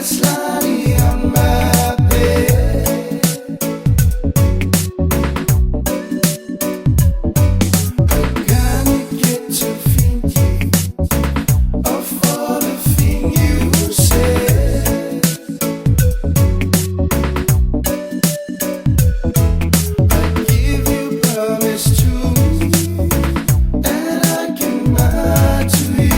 slimy on my bed. I can't get to think you of all the things you said. I give you promise to me, and I can lie to you.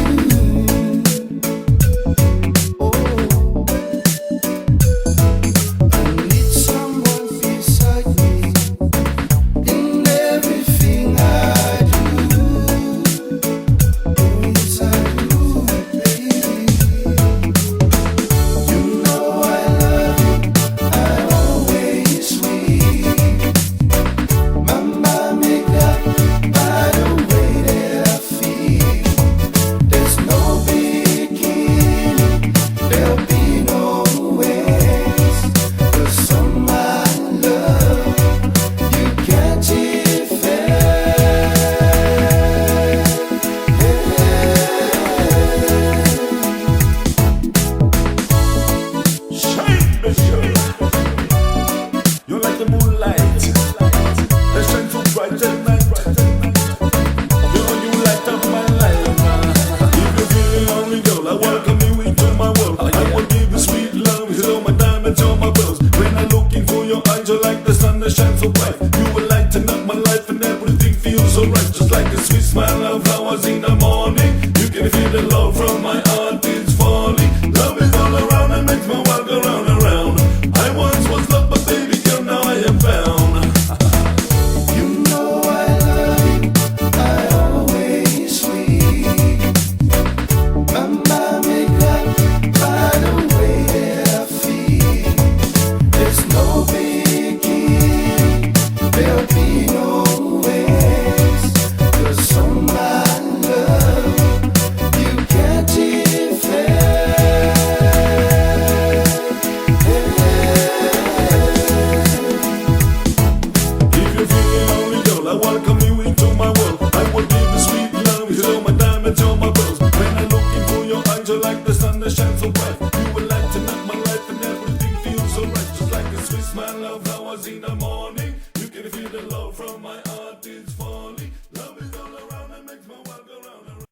You're like the moonlight, that shines so bright at night. You know you light up my life. If you're feeling lonely, girl, I welcome you into my world. I will give you sweet love, you know my diamonds, you're my pearls. When I'm looking for your eyes, you're like the sun that shines so bright. You will lighten up my life and everything feels so right. Just like a sweet smile of flowers in the morning. You can feel the love from